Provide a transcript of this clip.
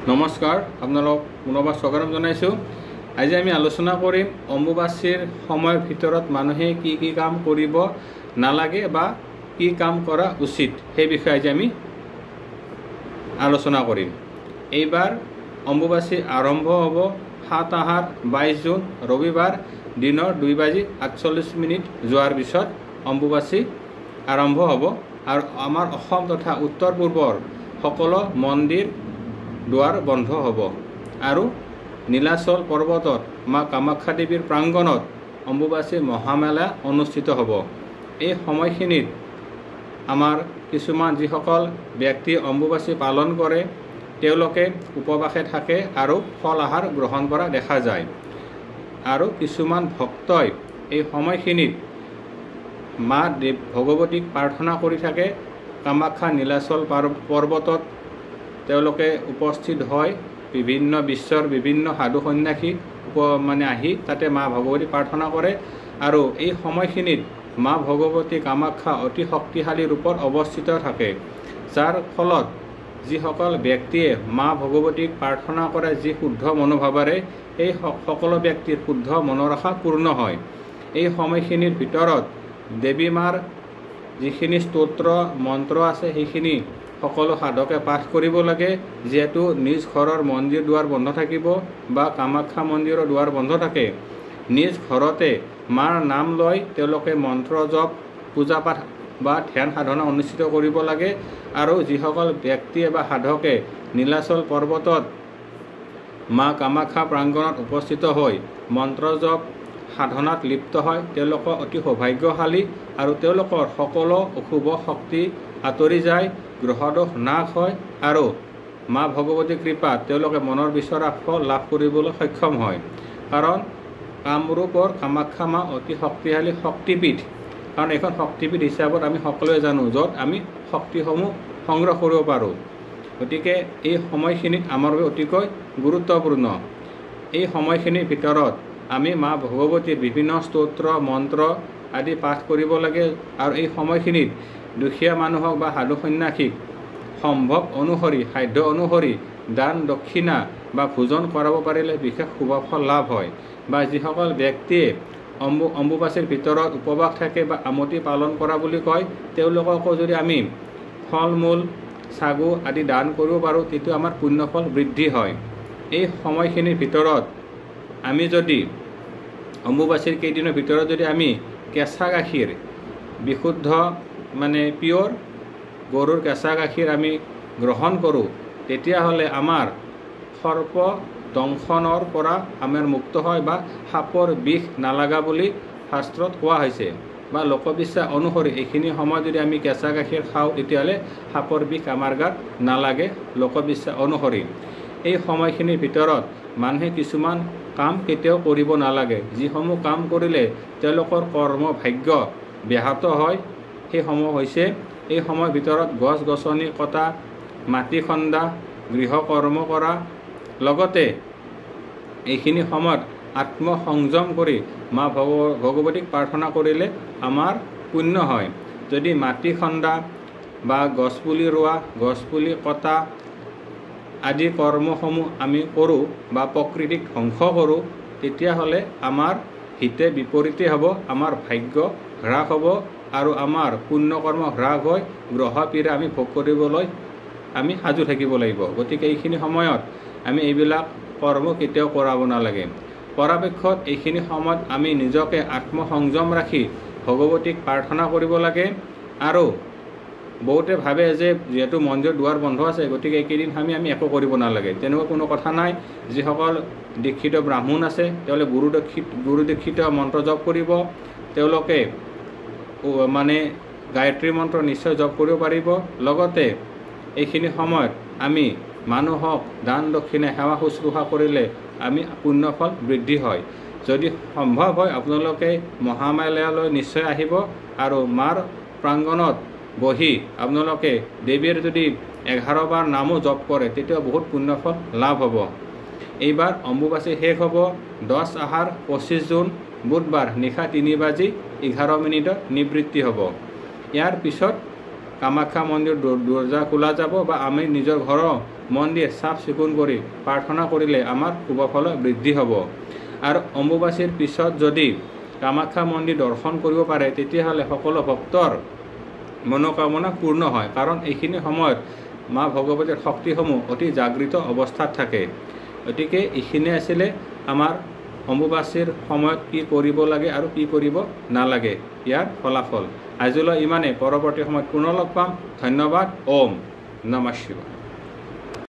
নমস্কাৰ, আপোনালোক পুনৰবাৰ স্বাগতম জনাইছোঁ। আজি আমি আলোচনা কৰিম অম্বুবাচীৰ সময়ৰ ভিতৰত মানুহে কি কি কাম কৰিব নালাগে বা কি কাম কৰা উচিত সেই বিষয়ে আজি আমি আলোচনা কৰিম। এইবাৰ অম্বুবাচী আৰম্ভ হ'ব ৭ আহাৰ ২২ জুন ৰবিবাৰ দিনৰ ২:৪৮ যোৱাৰ পিছত অম্বুবাচী আৰম্ভ হ'ব আৰু আমাৰ অসম তথা উত্তৰ পূৰ্বৰ সকলো মন্দিৰ দুৱাৰ বন্ধ হ'ব আৰু নীলাচল পৰ্বতত মা কামাখ্যা দেৱীৰ প্ৰাংগণত অম্বুবাচী মহামেলা অনুষ্ঠিত হ'ব। এই সময়খিনিত আমাৰ কিছুমান যিসকল ব্যক্তি অম্বুবাচী পালন কৰে তেওঁলোকে উপবাসে থাকে আৰু ফল আহাৰ গ্ৰহণ কৰা দেখা যায় আৰু কিছুমান ভক্তই এই সময়খিনিত মা দেৱ ভগৱতীক প্ৰাৰ্থনা কৰি থাকে। কামাখ্যা নীলাচল পৰ্বতত তেওঁলোকে উপস্থিত হয়, বিভিন্ন বিশ্বৰ বিভিন্ন সাধু সন্যাসী আহি তাতে মা ভগৱতী প্ৰাৰ্থনা কৰে আৰু এই সময়খিনিত মা ভগৱতী কামাখ্যা অতি শক্তিশালী ৰূপত অৱস্থিত থাকে, যাৰ ফলত যিসকল ব্যক্তিয়ে মা ভগৱতীক প্ৰাৰ্থনা কৰে যি শুদ্ধ মনোভাৱেৰে এই সকলো ব্যক্তিৰ শুদ্ধ মনোৰখা পূৰ্ণ হয়। এই সময়খিনিৰ ভিতৰত দেৱী মাৰ যিখিনি স্তোত্ৰ মন্ত্ৰ আছে সেইখিনি সকলো সাধকে পাঠ কৰিব লাগে, যিহেতু নিজ ঘৰৰ মন্দিৰ দুৱাৰ বন্ধ থাকিব বা কামাখ্যা মন্দিৰৰ দুৱাৰ বন্ধ থাকে। নিজ ঘৰতে মাৰ নাম লৈ তেওঁলোকে মন্ত্ৰ জপ পূজা পাঠ বা ধ্যান সাধনা অনুষ্ঠিত কৰিব লাগে আৰু যিসকল ব্যক্তিয়ে বা সাধকে নীলাচল পৰ্বতত মা কামাখ্যা প্ৰাংগণত উপস্থিত হৈ মন্ত্ৰ জপ সাধনাত লিপ্ত হয় তেওঁলোক অতি সৌভাগ্যশালী আৰু তেওঁলোকৰ সকলো অশুভ শক্তি আঁতৰি যায়, গ্ৰহদোষ নাশ হয় আৰু মা ভগৱতীৰ কৃপাত তেওঁলোকে মনৰ বিচৰা ফল লাভ কৰিবলৈ সক্ষম হয়। কাৰণ কামৰূপৰ কামাখ্যা মা অতি শক্তিশালী শক্তিপীঠ, কাৰণ এইখন শক্তিপীঠ হিচাপত আমি সকলোৱে জানো, য'ত আমি শক্তিসমূহ সংগ্ৰহ কৰিব পাৰোঁ। গতিকে এই সময়খিনিত আমাৰ বাবে অতিকৈ গুৰুত্বপূৰ্ণ। এই সময়খিনিৰ ভিতৰত আমি মা ভগৱতীৰ বিভিন্ন স্তোত্ৰ মন্ত্ৰ আদি পাঠ কৰিব লাগে আৰু এই সময়খিনিত দুখীয়া মানুহক বা সাধু সন্যাসীক সম্ভৱ অনুসৰি সাধ্য অনুসৰি দান দক্ষিণা বা ভোজন কৰাব পাৰিলে বিশেষ শুভফল লাভ হয়। বা যিসকল ব্যক্তিয়ে অম্বুবাচীৰ ভিতৰত উপবাস থাকে বা আমতি পালন কৰা বুলি কয় তেওঁলোককো যদি আমি ফল মূল চাগু আদি দান কৰিব পাৰোঁ তেতিয়া আমাৰ পুণ্যফল বৃদ্ধি হয়। এই সময়খিনিৰ ভিতৰত আমি যদি অম্বুবাচীৰ কেইদিনৰ ভিতৰত যদি আমি কেঁচা গাখীৰ বিশুদ্ধ পিয়ৰ গৰুৰ কেঁচা গাখীৰ আমি গ্ৰহণ কৰোঁ তেতিয়াহ'লে আমাৰ সৰ্প দংশনৰ পৰা আমাৰ মুক্ত হয় বা সাপৰ বিষ নালাগা বুলি শাস্ত্ৰত কোৱা হৈছে বা লোকবিশ্বাস অনুসৰি এইখিনি সময়ত যদি আমি কেঁচা গাখীৰ খাওঁ তেতিয়াহ'লে সাপৰ বিষ আমাৰ গাত নালাগে লোকবিশ্বাস অনুসৰি। এই সময়খিনিৰ ভিতৰত মানুহে কিছুমান কাম কেতিয়াও কৰিব নালাগে, যিসমূহ কাম কৰিলে তেওঁলোকৰ কৰ্ম ভাগ্য ব্যাহত হয়। সেইসমূহ হৈছে এই সময়ৰ ভিতৰত গছ গছনি কটা, মাটি খন্দা, গৃহ কৰ্ম কৰা, লগতে এইখিনি সময়ত আত্মসংযম কৰি মা ভগৱতীক প্ৰাৰ্থনা কৰিলে আমাৰ পুণ্য হয়। যদি মাটি খন্দা বা গছপুলি ৰোৱা, গছপুলি কটা আদি কৰ্মসমূহ আমি কৰোঁ বা প্ৰকৃতিক ধ্বংস কৰোঁ তেতিয়াহ'লে আমাৰ হিতে বিপৰীতে হ'ব, আমাৰ ভাগ্য হ্ৰাস হ'ব আৰু আমাৰ পুণ্যকৰ্ম হ্ৰাস হৈ গ্ৰহ পীড়া আমি ভোগ কৰিবলৈ আমি সাজু থাকিব লাগিব। গতিকে এইখিনি সময়ত আমি এইবিলাক কৰ্ম কেতিয়াও কৰাব নালাগে। পৰাপক্ষত এইখিনি সময়ত আমি নিজকে আত্মসংযম ৰাখি ভগৱতীক প্ৰাৰ্থনা কৰিব লাগে আৰু বহুতে ভাবে যে যিহেতু মন্দিৰৰ দুৱাৰ বন্ধ আছে গতিকে এইকেইদিন আমি একো কৰিব নালাগে, তেনেকুৱা কোনো কথা নাই। যিসকল দীক্ষিত ব্ৰাহ্মণ আছে তেওঁলোকে গুৰু দীক্ষিত মন্ত্ৰ জপ কৰিব, তেওঁলোকে গায়ত্ৰী মন্ত্ৰ নিশ্চয় জপ কৰিব পাৰিব। লগতে এইখিনি সময়ত আমি মানুহক দান দক্ষিণা সেৱা শুশ্ৰূষা কৰিলে আমি পুণ্যফল বৃদ্ধি হয়। যদি সম্ভৱ হয় আপোনালোকে মহামায়ালৈ নিশ্চয় আহিব আৰু মাৰ প্ৰাংগণত বহি আপোনালোকে দেৱীৰ যদি 11 বাৰ নামো জপ কৰে তেতিয়া বহুত পুণ্যফল লাভ হ'ব। এইবাৰ অম্বুবাচী শেষ হ'ব 10 আহাৰ 25 জুন বুধবাৰ নিশা 3:11 নিবৃত্তি হ'ব। ইয়াৰ পিছত কামাখ্যা মন্দিৰ দৰ্জা খোলা যাব বা আমি নিজৰ ঘৰৰ মন্দিৰ চাফ চিকুণ কৰি প্ৰাৰ্থনা কৰিলে আমাৰ শুভফল বৃদ্ধি হ'ব। আৰু অম্বুবাচীৰ পিছত যদি কামাখ্যা মন্দিৰ দৰ্শন কৰিব পাৰে তেতিয়াহ'লে সকলো ভক্তৰ মনোকামনা পূৰ্ণ হয়, কাৰণ এইখিনি সময়ত মা ভগৱতীৰ শক্তিসমূহ অতি জাগৃত অৱস্থাত থাকে। গতিকে এইখিনি আছিলে আমাৰ অম্বুবাচীৰ সময়ত কি কৰিব লাগে আৰু কি কৰিব নালাগে ইয়াৰ ফলাফল। আজিলৈ ইমানে, পৰৱৰ্তী সময়ত পুনৰ লগ পাম। ধন্যবাদ। ওম নমঃ শিৱায়।